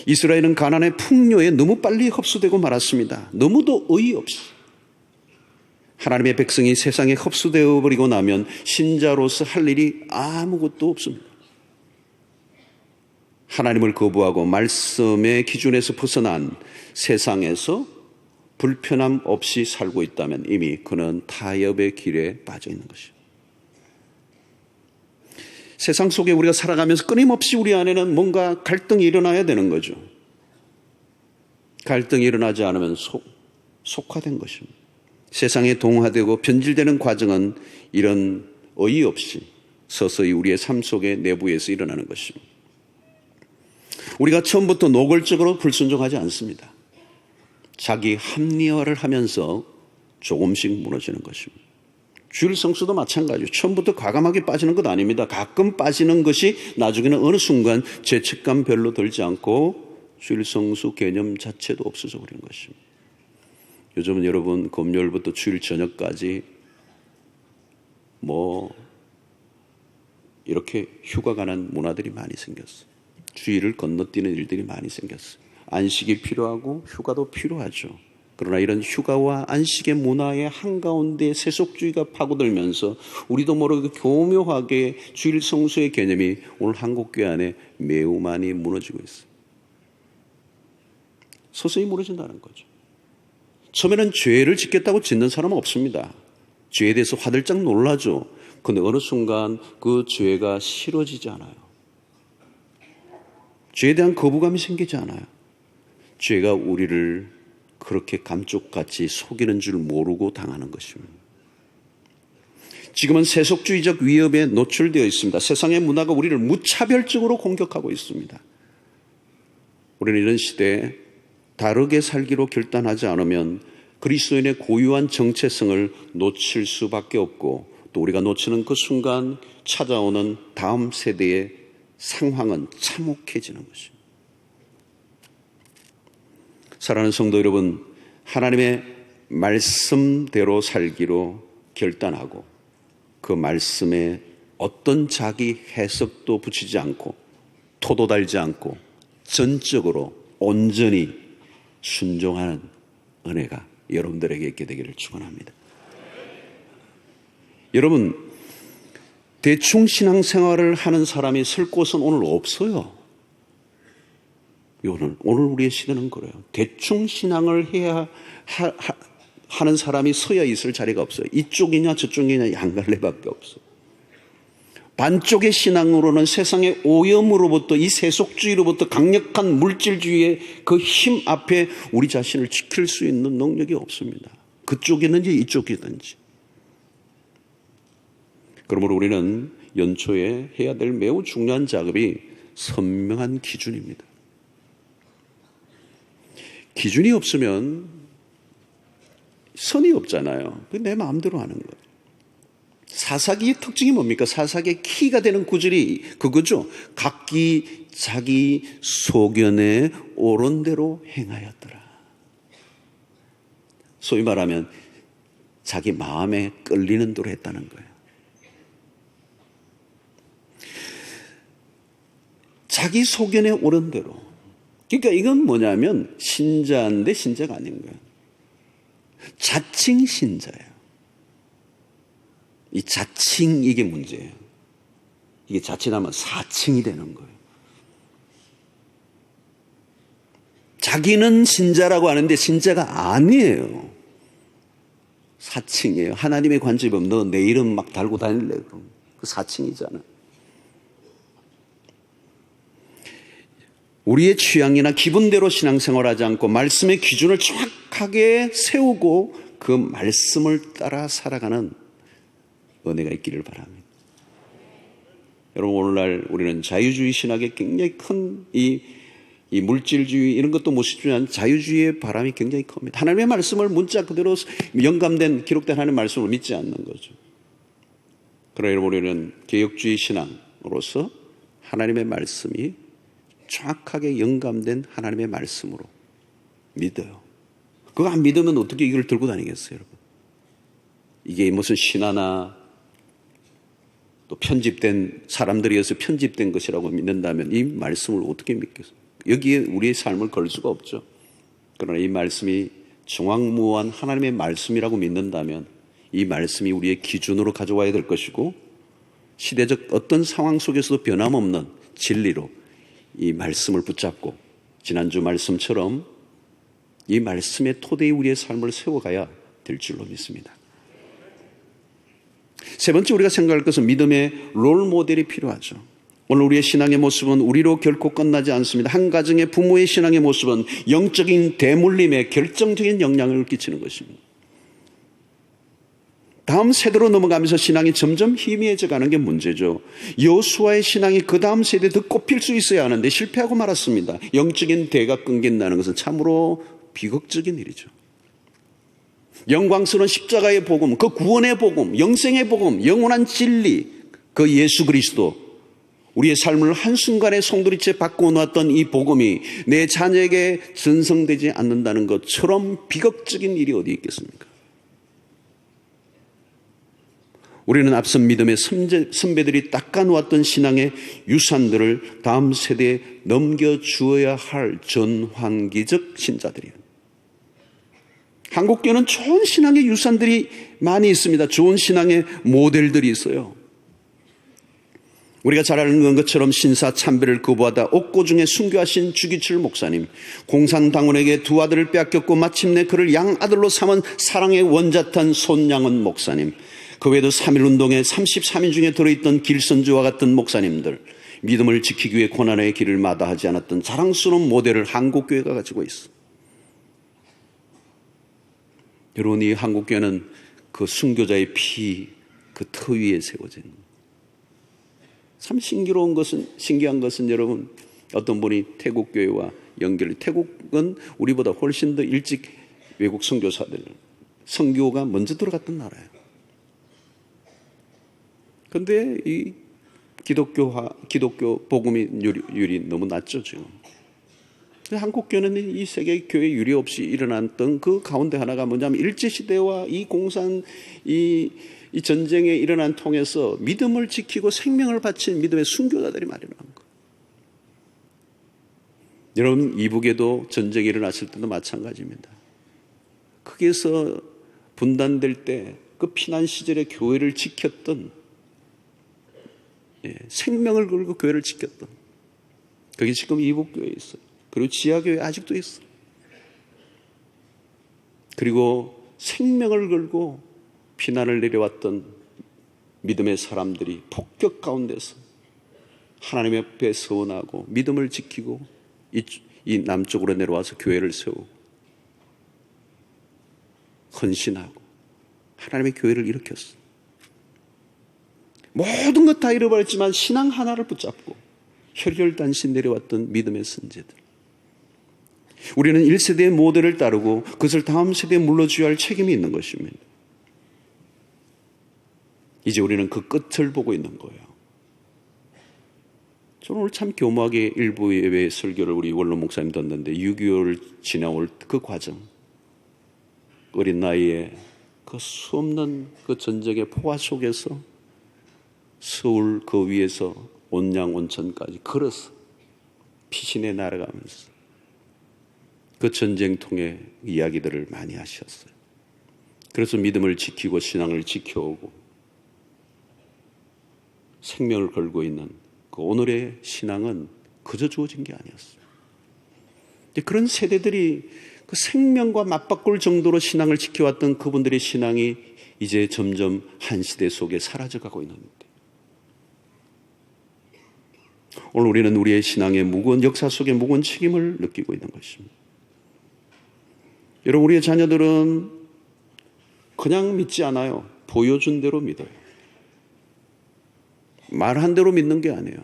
이스라엘은 가나안의 풍요에 너무 빨리 흡수되고 말았습니다. 너무도 어이없이. 하나님의 백성이 세상에 흡수되어 버리고 나면 신자로서 할 일이 아무것도 없습니다. 하나님을 거부하고 말씀의 기준에서 벗어난 세상에서 불편함 없이 살고 있다면 이미 그는 타협의 길에 빠져 있는 것이죠. 세상 속에 우리가 살아가면서 끊임없이 우리 안에는 뭔가 갈등이 일어나야 되는 거죠. 갈등이 일어나지 않으면 속화된 것입니다. 세상에 동화되고 변질되는 과정은 이런 어이없이 서서히 우리의 삶 속에 내부에서 일어나는 것입니다. 우리가 처음부터 노골적으로 불순종하지 않습니다. 자기 합리화를 하면서 조금씩 무너지는 것입니다. 주일 성수도 마찬가지예요. 처음부터 과감하게 빠지는 것 아닙니다. 가끔 빠지는 것이 나중에는 어느 순간 죄책감 별로 들지 않고 주일 성수 개념 자체도 없어져 버리는 것입니다. 요즘은 여러분 금요일부터 주일 저녁까지 이렇게 휴가 가는 문화들이 많이 생겼어요. 주일을 건너뛰는 일들이 많이 생겼어요. 안식이 필요하고 휴가도 필요하죠. 그러나 이런 휴가와 안식의 문화의 한가운데 세속주의가 파고들면서 우리도 모르게 교묘하게 주일 성수의 개념이 오늘 한국교회 안에 매우 많이 무너지고 있어요. 서서히 무너진다는 거죠. 처음에는 죄를 짓겠다고 짓는 사람은 없습니다. 죄에 대해서 화들짝 놀라죠. 근데 어느 순간 그 죄가 싫어지지 않아요. 죄에 대한 거부감이 생기지 않아요. 죄가 우리를 그렇게 감쪽같이 속이는 줄 모르고 당하는 것입니다. 지금은 세속주의적 위협에 노출되어 있습니다. 세상의 문화가 우리를 무차별적으로 공격하고 있습니다. 우리는 이런 시대에 다르게 살기로 결단하지 않으면 그리스도인의 고유한 정체성을 놓칠 수밖에 없고, 또 우리가 놓치는 그 순간 찾아오는 다음 세대의 상황은 참혹해지는 것입니다. 사랑하는 성도 여러분, 하나님의 말씀대로 살기로 결단하고 그 말씀에 어떤 자기 해석도 붙이지 않고 토도 달지 않고 전적으로 온전히 순종하는 은혜가 여러분들에게 있게 되기를 축원합니다. 여러분, 대충 신앙생활을 하는 사람이 설 곳은 오늘 없어요. 오늘 우리의 시대는 그래요. 대충 신앙을 해야 하는 사람이 서야 있을 자리가 없어요. 이쪽이냐 저쪽이냐 양갈래밖에 없어요. 반쪽의 신앙으로는 세상의 오염으로부터, 이 세속주의로부터, 강력한 물질주의의 그 힘 앞에 우리 자신을 지킬 수 있는 능력이 없습니다. 그쪽이든지 이쪽이든지. 그러므로 우리는 연초에 해야 될 매우 중요한 작업이 선명한 기준입니다. 기준이 없으면 선이 없잖아요. 내 마음대로 하는 거예요. 사사기의 특징이 뭡니까? 사사기의 키가 되는 구절이 그거죠. 각기 자기 소견에 옳은 대로 행하였더라. 소위 말하면 자기 마음에 끌리는 대로 했다는 거예요. 자기 소견에 옳은 대로. 그러니까 이건 뭐냐면 신자인데 신자가 아닌 거예요. 자칭 신자예요. 이 자칭, 이게 문제예요. 이게 자칭하면 사칭이 되는 거예요. 자기는 신자라고 하는데 신자가 아니에요. 사칭이에요. 하나님의 관점에 보면 너 내 이름 막 달고 다닐래? 그럼 그 사칭이잖아. 우리의 취향이나 기분대로 신앙생활하지 않고 말씀의 기준을 정확하게 세우고 그 말씀을 따라 살아가는 은혜가 있기를 바랍니다. 여러분, 오늘날 우리는 자유주의 신학에 굉장히 큰 이 물질주의 이런 것도 못 쉽지만 자유주의의 바람이 굉장히 큽니다. 하나님의 말씀을 문자 그대로 영감된 기록된 하나님의 말씀을 믿지 않는 거죠. 그러나 여러분, 우리는 개혁주의 신앙으로서 하나님의 말씀이 정확하게 영감된 하나님의 말씀으로 믿어요. 그거 안 믿으면 어떻게 이걸 들고 다니겠어요, 여러분? 이게 무슨 신화나 또 편집된 사람들이어서 편집된 것이라고 믿는다면 이 말씀을 어떻게 믿겠어요? 여기에 우리의 삶을 걸 수가 없죠. 그러나 이 말씀이 정확무한 하나님의 말씀이라고 믿는다면 이 말씀이 우리의 기준으로 가져와야 될 것이고, 시대적 어떤 상황 속에서도 변함없는 진리로 이 말씀을 붙잡고 지난주 말씀처럼 이 말씀의 토대에 우리의 삶을 세워가야 될 줄로 믿습니다. 세 번째, 우리가 생각할 것은 믿음의 롤 모델이 필요하죠. 오늘 우리의 신앙의 모습은 우리로 결코 끝나지 않습니다. 한 가정의 부모의 신앙의 모습은 영적인 대물림에 결정적인 영향을 끼치는 것입니다. 다음 세대로 넘어가면서 신앙이 점점 희미해져 가는 게 문제죠. 여호수아의 신앙이 그 다음 세대에 더 꼽힐 수 있어야 하는데 실패하고 말았습니다. 영적인 대가 끊긴다는 것은 참으로 비극적인 일이죠. 영광스러운 십자가의 복음, 그 구원의 복음, 영생의 복음, 영원한 진리, 그 예수 그리스도, 우리의 삶을 한순간에 송두리째 바꿔놓았던 이 복음이 내 자녀에게 전성되지 않는다는 것처럼 비극적인 일이 어디 있겠습니까? 우리는 앞선 믿음의 선배들이 닦아놓았던 신앙의 유산들을 다음 세대에 넘겨주어야 할 전환기적 신자들이에요. 한국교회는 좋은 신앙의 유산들이 많이 있습니다. 좋은 신앙의 모델들이 있어요. 우리가 잘 아는 것처럼 신사 참배를 거부하다 옥고 중에 순교하신 주기철 목사님, 공산당원에게 두 아들을 빼앗겼고 마침내 그를 양아들로 삼은 사랑의 원자탄 손양은 목사님, 그 외에도 3.1운동의 33인 중에 들어있던 길선주와 같은 목사님들, 믿음을 지키기 위해 고난의 길을 마다하지 않았던 자랑스러운 모델을 한국교회가 가지고 있어. 여러분, 이 한국교회는 그 순교자의 피, 그 터 위에 세워진, 참 신기한 것은 여러분, 어떤 분이 태국교회와 연결이, 태국은 우리보다 훨씬 더 일찍 외국 선교사들, 선교가 먼저 들어갔던 나라예요. 그런데 이 기독교 복음률이 너무 낮죠, 지금. 한국교회는 이 세계 교회 유례 없이 일어났던 그 가운데 하나가 뭐냐면, 일제시대와 이 이 전쟁에 일어난 통해서 믿음을 지키고 생명을 바친 믿음의 순교자들이 마련한 거예요. 여러분, 이북에도 전쟁이 일어났을 때도 마찬가지입니다. 거기에서 분단될 때 그 피난 시절에 교회를 지켰던, 생명을 걸고 교회를 지켰던, 그게 지금 이북교회에 있어요. 그리고 지하교회 아직도 있어요. 그리고 생명을 걸고 피난을 내려왔던 믿음의 사람들이 폭격 가운데서 하나님 앞에 서원하고 믿음을 지키고 이 남쪽으로 내려와서 교회를 세우고 헌신하고 하나님의 교회를 일으켰어요. 모든 것 다 잃어버렸지만 신앙 하나를 붙잡고 혈혈단신 내려왔던 믿음의 선제들. 우리는 1세대의 모델을 따르고 그것을 다음 세대에 물려줘야 할 책임이 있는 것입니다. 이제 우리는 그 끝을 보고 있는 거예요. 저는 오늘 참 교묘하게 일부 예배 설교를 우리 원로 목사님 듣는데, 6.25를 지나올 그 과정, 어린 나이에 그 수없는 그 전쟁의 포화 속에서 서울 그 위에서 온양 온천까지 걸어서 피신해 날아가면서 그 전쟁통의 이야기들을 많이 하셨어요. 그래서 믿음을 지키고 신앙을 지켜오고 생명을 걸고 있는 그 오늘의 신앙은 그저 주어진 게 아니었어요. 그런 세대들이 그 생명과 맞바꿀 정도로 신앙을 지켜왔던 그분들의 신앙이 이제 점점 한 시대 속에 사라져가고 있는데, 오늘 우리는 우리의 신앙의 무거운, 역사 속의 무거운 책임을 느끼고 있는 것입니다. 여러분, 우리의 자녀들은 그냥 믿지 않아요. 보여준 대로 믿어요. 말한 대로 믿는 게 아니에요.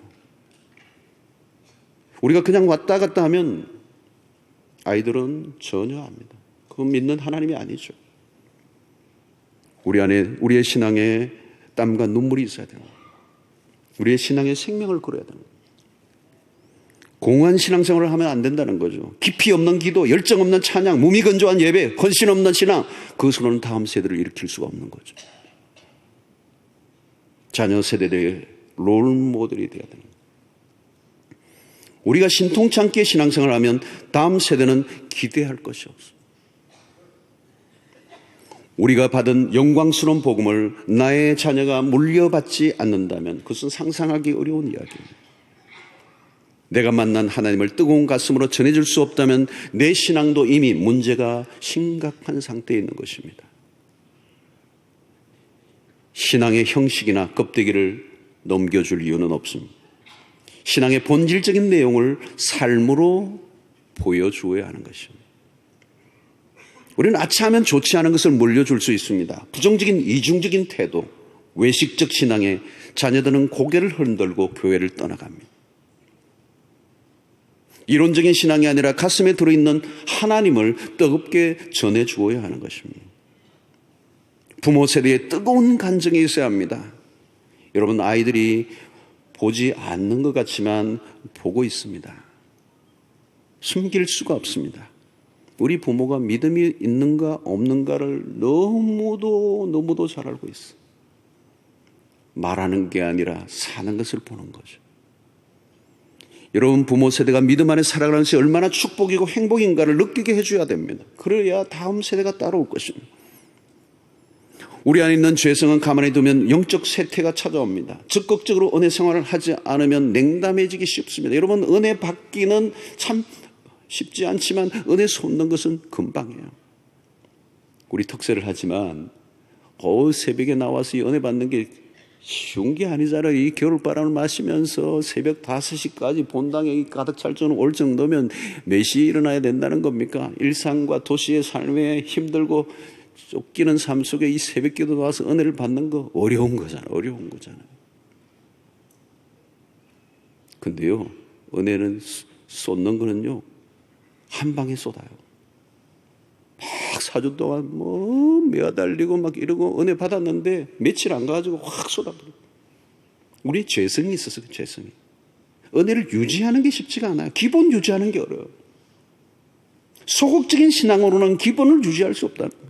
우리가 그냥 왔다 갔다 하면 아이들은 전혀 압니다. 그건 믿는 하나님이 아니죠. 우리 안에 우리의 신앙에 땀과 눈물이 있어야 됩니다. 우리의 신앙에 생명을 걸어야 됩니다. 공허한 신앙생활을 하면 안 된다는 거죠. 깊이 없는 기도, 열정 없는 찬양, 무미건조한 예배, 헌신 없는 신앙, 그것으로는 다음 세대를 일으킬 수가 없는 거죠. 자녀 세대들의 롤모델이 되어야 됩니다. 우리가 신통치 않게 신앙생활을 하면 다음 세대는 기대할 것이 없습니다. 우리가 받은 영광스러운 복음을 나의 자녀가 물려받지 않는다면 그것은 상상하기 어려운 이야기입니다. 내가 만난 하나님을 뜨거운 가슴으로 전해줄 수 없다면 내 신앙도 이미 문제가 심각한 상태에 있는 것입니다. 신앙의 형식이나 껍데기를 넘겨줄 이유는 없습니다. 신앙의 본질적인 내용을 삶으로 보여주어야 하는 것입니다. 우리는 아차하면 좋지 않은 것을 물려줄 수 있습니다. 부정적인 이중적인 태도, 외식적 신앙에 자녀들은 고개를 흔들고 교회를 떠나갑니다. 이론적인 신앙이 아니라 가슴에 들어있는 하나님을 뜨겁게 전해주어야 하는 것입니다. 부모 세대에 뜨거운 간증이 있어야 합니다. 여러분, 아이들이 보지 않는 것 같지만 보고 있습니다. 숨길 수가 없습니다. 우리 부모가 믿음이 있는가 없는가를 너무도 잘 알고 있어. 말하는 게 아니라 사는 것을 보는 거죠. 여러분, 부모 세대가 믿음 안에 살아가는 것이 얼마나 축복이고 행복인가를 느끼게 해줘야 됩니다. 그래야 다음 세대가 따라올 것입니다. 우리 안에 있는 죄성은 가만히 두면 영적 쇠퇴가 찾아옵니다. 적극적으로 은혜 생활을 하지 않으면 냉담해지기 쉽습니다. 여러분, 은혜 받기는 참 쉽지 않지만 은혜 솟는 것은 금방이에요. 우리 특세를 하지만 새벽에 나와서 이 은혜 받는 게 쉬운 게 아니잖아요. 이 겨울바람을 마시면서 새벽 5시까지 본당에 가득 찰 정도 올 정도면 몇 시에 일어나야 된다는 겁니까? 일상과 도시의 삶에 힘들고 쫓기는 삶 속에 이 새벽기도 나와서 은혜를 받는 거 어려운 거잖아요. 어려운 거잖아요. 근데요, 은혜는 쏟는 거는요, 한 방에 쏟아요. 막 4주 동안 매달리고 막 이러고 은혜 받았는데 며칠 안 가가지고 확 쏟아버려요. 우리 죄성이 있어서 그 죄성이. 은혜를 유지하는 게 쉽지가 않아요. 기본 유지하는 게 어려워요. 소극적인 신앙으로는 기본을 유지할 수 없다는 거예요.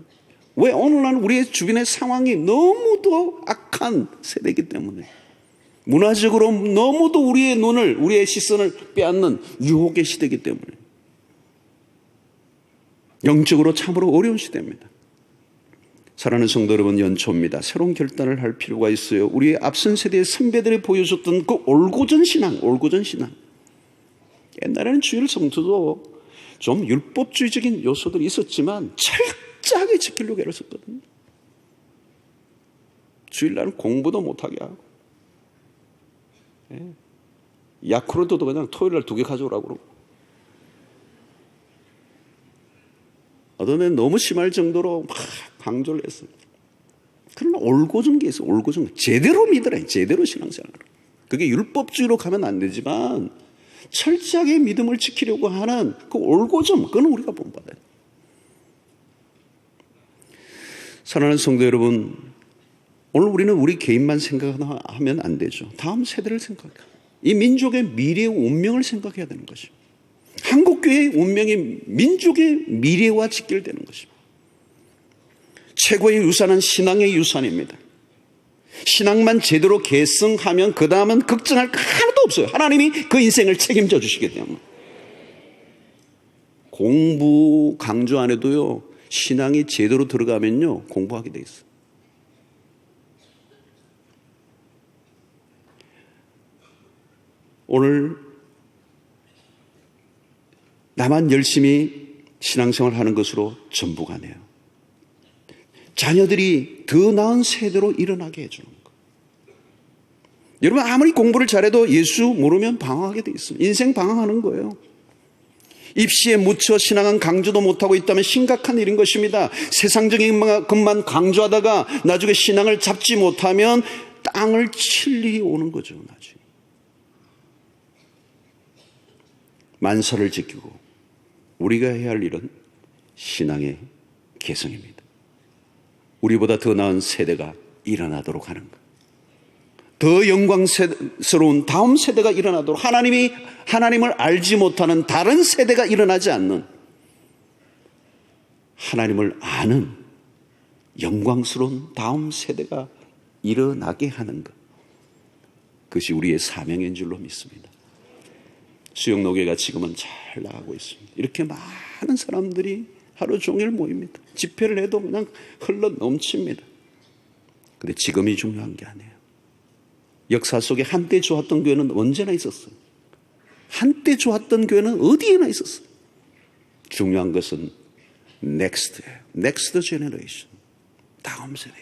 왜? 오늘날 우리의 주변의 상황이 너무도 악한 세대이기 때문에, 문화적으로 너무도 우리의 시선을 빼앗는 유혹의 시대이기 때문에, 영적으로 참으로 어려운 시대입니다. 사랑하는 성도 여러분, 연초입니다. 새로운 결단을 할 필요가 있어요. 우리의 앞선 세대의 선배들이 보여줬던 그 올고전 신앙. 옛날에는 주일 성수도 좀 율법주의적인 요소들이 있었지만 철저하게 지키려고 애를 썼거든요. 주일날은 공부도 못하게 하고, 야쿠르트도 그냥 토요일날 2개 가져오라고 그러고, 어떤 애는 너무 심할 정도로 막 강조를 했어요. 그러나 올고전 게 있어요. 올고전. 제대로 믿으라. 제대로 신앙생활을. 그게 율법주의로 가면 안 되지만 철저하게 믿음을 지키려고 하는 그 올고전, 그건 우리가 본받아야 돼요. 사랑하는 성도 여러분, 오늘 우리는 우리 개인만 생각하면 안 되죠. 다음 세대를 생각해요. 이 민족의 미래의 운명을 생각해야 되는 것이죠. 한국교회의 운명이 민족의 미래와 직결되는 것입니다. 최고의 유산은 신앙의 유산입니다. 신앙만 제대로 계승하면 그 다음은 걱정할 거 하나도 없어요. 하나님이 그 인생을 책임져 주시기 때문에. 공부 강조 안 해도요, 신앙이 제대로 들어가면요, 공부하게 돼 있어요. 오늘 나만 열심히 신앙생활 하는 것으로 전부가 아니에요. 자녀들이 더 나은 세대로 일어나게 해주는 거예요. 여러분, 아무리 공부를 잘해도 예수 모르면 방황하게 돼 있어요. 인생 방황하는 거예요. 입시에 묻혀 신앙은 강조도 못하고 있다면 심각한 일인 것입니다. 세상적인 것만 강조하다가 나중에 신앙을 잡지 못하면 땅을 칠 일이 오는 거죠. 나중에. 만사를 지키고 우리가 해야 할 일은 신앙의 개성입니다. 우리보다 더 나은 세대가 일어나도록 하는 것. 더 영광스러운 다음 세대가 일어나도록, 하나님을 알지 못하는 다른 세대가 일어나지 않는, 하나님을 아는 영광스러운 다음 세대가 일어나게 하는 것. 그것이 우리의 사명인 줄로 믿습니다. 수영노교회가 지금은 잘 나가고 있습니다. 이렇게 많은 사람들이 하루 종일 모입니다. 집회를 해도 그냥 흘러 넘칩니다. 근데 지금이 중요한 게 아니에요. 역사 속에 한때 좋았던 교회는 언제나 있었어요. 한때 좋았던 교회는 어디에나 있었어요. 중요한 것은 넥스트예요. 넥스트 제너레이션. 다음 세대.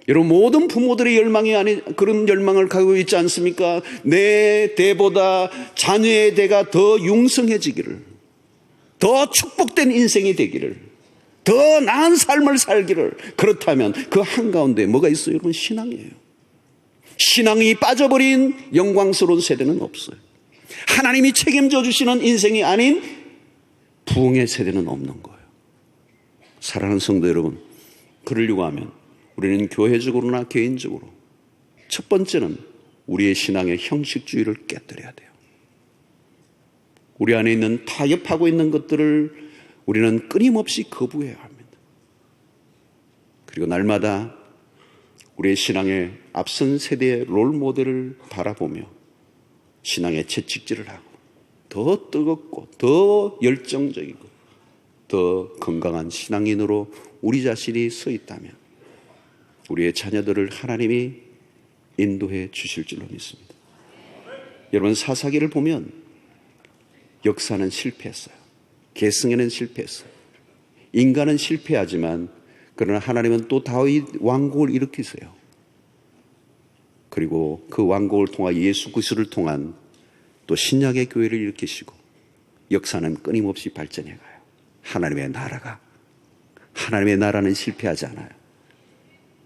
여러분, 모든 부모들의 열망이 그런 열망을 가지고 있지 않습니까? 내 대보다 자녀의 대가 더 융성해지기를, 더 축복된 인생이 되기를, 더 나은 삶을 살기를. 그렇다면 그 한가운데 뭐가 있어요? 여러분, 신앙이에요. 신앙이 빠져버린 영광스러운 세대는 없어요. 하나님이 책임져 주시는 인생이 아닌 부흥의 세대는 없는 거예요. 사랑하는 성도 여러분, 그러려고 하면 우리는 교회적으로나 개인적으로 첫 번째는 우리의 신앙의 형식주의를 깨뜨려야 돼요. 우리 안에 있는 타협하고 있는 것들을 우리는 끊임없이 거부해야 합니다. 그리고 날마다 우리의 신앙의 앞선 세대의 롤모델을 바라보며 신앙의 채찍질을 하고 더 뜨겁고 더 열정적이고 더 건강한 신앙인으로 우리 자신이 서 있다면 우리의 자녀들을 하나님이 인도해 주실 줄로 믿습니다. 여러분, 사사기를 보면 역사는 실패했어요. 계승에는 실패했어요. 인간은 실패하지만 그러나 하나님은 또 다윗 왕국을 일으키세요. 그리고 그 왕국을 통한 예수 그리스도를 통한 또 신약의 교회를 일으키시고 역사는 끊임없이 발전해 가요. 하나님의 나라는 실패하지 않아요.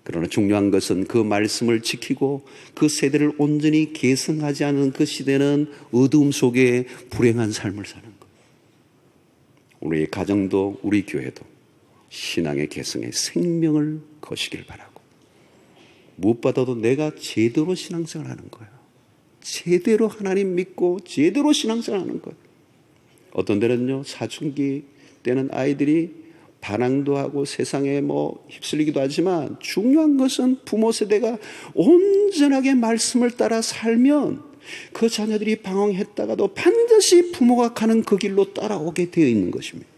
그러나 중요한 것은 그 말씀을 지키고 그 세대를 온전히 계승하지 않은 그 시대는 어두움 속에 불행한 삶을 사는 거예요. 우리 가정도 우리 교회도 신앙의 계승에 생명을 거시길 바라고, 무엇보다도 내가 제대로 신앙생활 하는 거예요. 제대로 하나님 믿고 제대로 신앙생활 하는 거예요. 어떤 데는요, 사춘기 때는 아이들이 반항도 하고 세상에 휩쓸리기도 하지만 중요한 것은 부모 세대가 온전하게 말씀을 따라 살면 그 자녀들이 방황했다가도 반드시 부모가 가는 그 길로 따라오게 되어 있는 것입니다.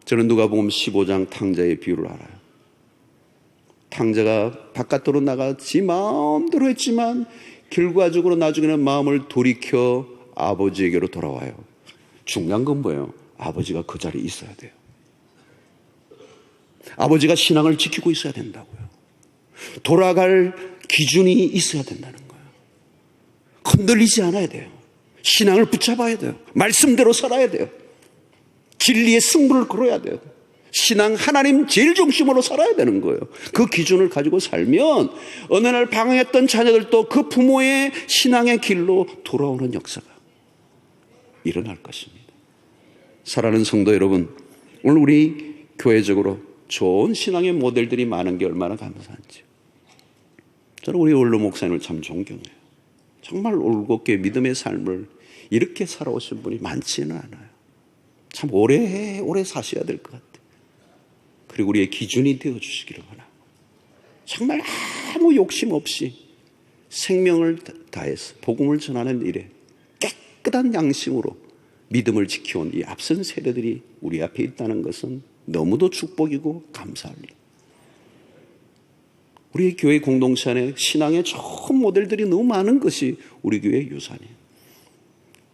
저는 누가복음 15장 탕자의 비유를 알아요. 탕자가 바깥으로 나가 지 마음대로 했지만 결과적으로 나중에는 마음을 돌이켜 아버지에게로 돌아와요. 중요한 건 뭐예요? 아버지가 그 자리에 있어야 돼요. 아버지가 신앙을 지키고 있어야 된다고요. 돌아갈 기준이 있어야 된다는 거예요. 흔들리지 않아야 돼요. 신앙을 붙잡아야 돼요. 말씀대로 살아야 돼요. 진리의 승부를 걸어야 돼요. 신앙 하나님 제일 중심으로 살아야 되는 거예요. 그 기준을 가지고 살면 어느 날 방황했던 자녀들도 그 부모의 신앙의 길로 돌아오는 역사가 일어날 것입니다. 사랑하는 성도 여러분, 오늘 우리 교회적으로 좋은 신앙의 모델들이 많은 게 얼마나 감사한지요. 저는 우리 원로 목사님을 참 존경해요. 정말 올곧게 믿음의 삶을 이렇게 살아오신 분이 많지는 않아요. 참 오래 사셔야 될 것 같아요. 그리고 우리의 기준이 되어주시기를 바라고, 정말 아무 욕심 없이 생명을 다해서 복음을 전하는 일에 깨끗한 양심으로 믿음을 지켜온 이 앞선 세대들이 우리 앞에 있다는 것은 너무도 축복이고 감사할 일. 우리 교회 공동체 안에 신앙의 좋은 모델들이 너무 많은 것이 우리 교회의 유산이에요.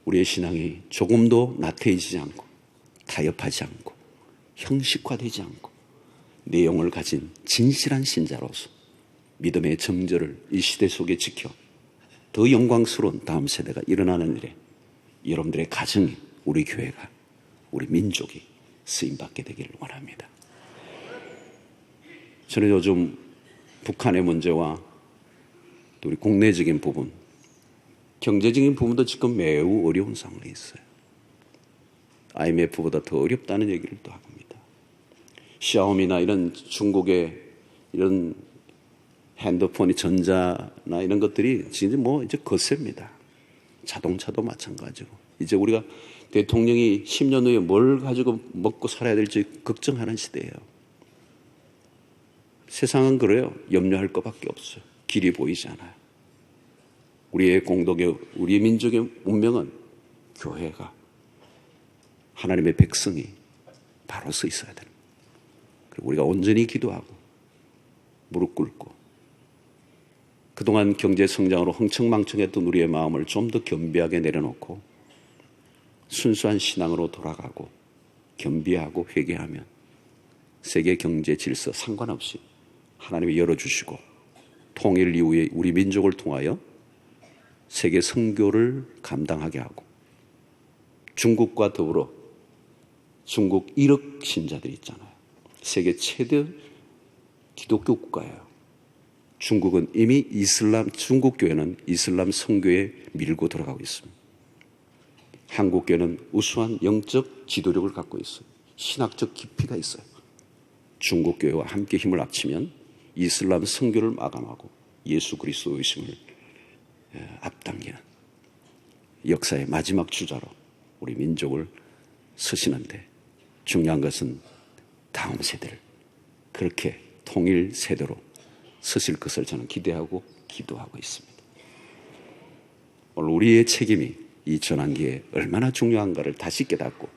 우리의 신앙이 조금도 나태해지지 않고 타협하지 않고 형식화되지 않고 내용을 가진 진실한 신자로서 믿음의 정절을 이 시대 속에 지켜 더 영광스러운 다음 세대가 일어나는 일에 여러분들의 가정이, 우리 교회가, 우리 민족이 쓰임받게 되기를 원합니다. 저는 요즘 북한의 문제와 또 우리 국내적인 부분, 경제적인 부분도 지금 매우 어려운 상황에 있어요. IMF보다 더 어렵다는 얘기를 또 합니다. 샤오미나 이런 중국의 이런 핸드폰이 전자나 이런 것들이 지금 이제 거셉니다. 자동차도 마찬가지고. 이제 우리가 대통령이 10년 후에 뭘 가지고 먹고 살아야 될지 걱정하는 시대예요. 세상은 그래요. 염려할 것밖에 없어요. 길이 보이지 않아요. 우리의 공덕의, 우리의 민족의 운명은 교회가, 하나님의 백성이 바로 서 있어야 되는 거예요. 그리고 우리가 온전히 기도하고 무릎 꿇고 그동안 경제 성장으로 흥청망청했던 우리의 마음을 좀 더 겸비하게 내려놓고 순수한 신앙으로 돌아가고 겸비하고 회개하면 세계 경제 질서 상관없이 하나님이 열어주시고 통일 이후에 우리 민족을 통하여 세계 선교를 감당하게 하고, 중국과 더불어 중국 1억 신자들이 있잖아요. 세계 최대 기독교 국가예요. 중국은 이미 중국 교회는 이슬람 선교에 밀고 들어가고 있습니다. 한국 교회는 우수한 영적 지도력을 갖고 있어요. 신학적 깊이가 있어요. 중국 교회와 함께 힘을 합치면 이슬람 선교를 마감하고 예수 그리스도의 의심을 앞당기는 역사의 마지막 주자로 우리 민족을 서시는데, 중요한 것은 다음 세대를 그렇게 통일 세대로 서실 것을 저는 기대하고 기도하고 있습니다. 오늘 우리의 책임이 이 전환기에 얼마나 중요한가를 다시 깨닫고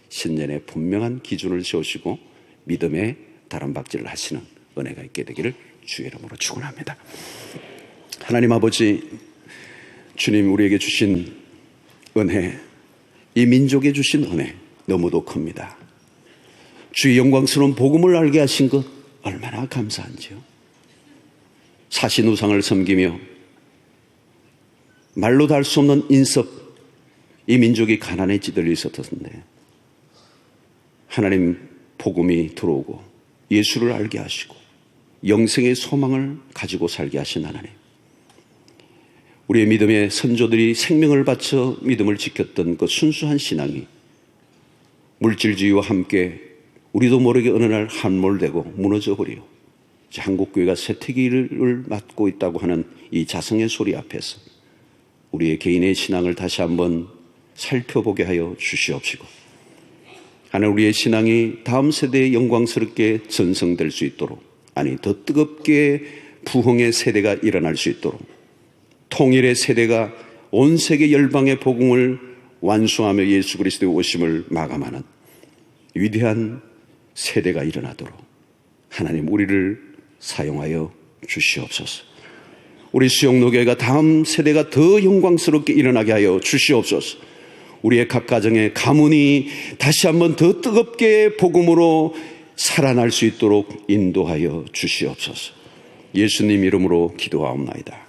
신년에 분명한 기준을 세우시고 믿음의 다람박질을 하시는 은혜가 있게 되기를 주의 이름으로 축원합니다. 하나님 아버지, 주님 우리에게 주신 은혜, 이 민족에 주신 은혜 너무도 큽니다. 주의 영광스러운 복음을 알게 하신 것 얼마나 감사한지요. 사신 우상을 섬기며 말로 다 할 수 없는 인섭, 이 민족이 가난에 찌들려 있었던데 하나님 복음이 들어오고 예수를 알게 하시고 영생의 소망을 가지고 살게 하신 하나님, 우리의 믿음의 선조들이 생명을 바쳐 믿음을 지켰던 그 순수한 신앙이 물질주의와 함께 우리도 모르게 어느 날 함몰되고 무너져버려 한국교회가 쇠퇴기를 맞고 있다고 하는 이 자성의 소리 앞에서 우리의 개인의 신앙을 다시 한번 살펴보게 하여 주시옵시고, 하나님 우리의 신앙이 다음 세대에 영광스럽게 전성될 수 있도록, 아니 더 뜨겁게 부흥의 세대가 일어날 수 있도록, 통일의 세대가 온 세계 열방의 복음을 완수하며 예수 그리스도의 오심을 마감하는 위대한 세대가 일어나도록 하나님 우리를 사용하여 주시옵소서. 우리 수영로교회가 다음 세대가 더 영광스럽게 일어나게 하여 주시옵소서. 우리의 각 가정의 가문이 다시 한번 더 뜨겁게 복음으로 살아날 수 있도록 인도하여 주시옵소서. 예수님 이름으로 기도하옵나이다.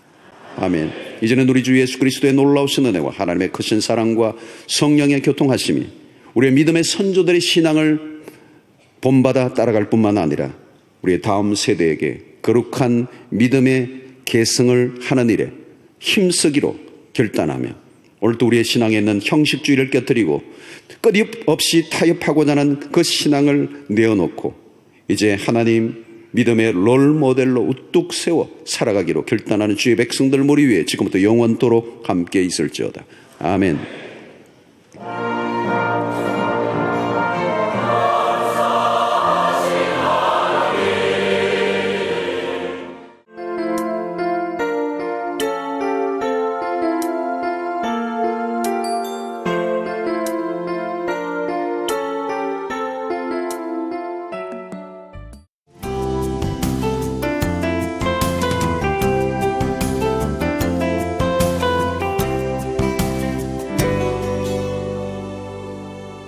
아멘. 이제는 우리 주 예수 그리스도의 놀라우신 은혜와 하나님의 크신 사랑과 성령의 교통하심이 우리의 믿음의 선조들의 신앙을 본받아 따라갈 뿐만 아니라 우리의 다음 세대에게 거룩한 믿음의 계승을 하는 일에 힘쓰기로 결단하며, 오늘도 우리의 신앙에 있는 형식주의를 깨뜨리고 끊임없이 타협하고자 하는 그 신앙을 내어놓고 이제 하나님 믿음의 롤모델로 우뚝 세워 살아가기로 결단하는 주의 백성들 머리 위에 지금부터 영원토록 함께 있을지어다. 아멘.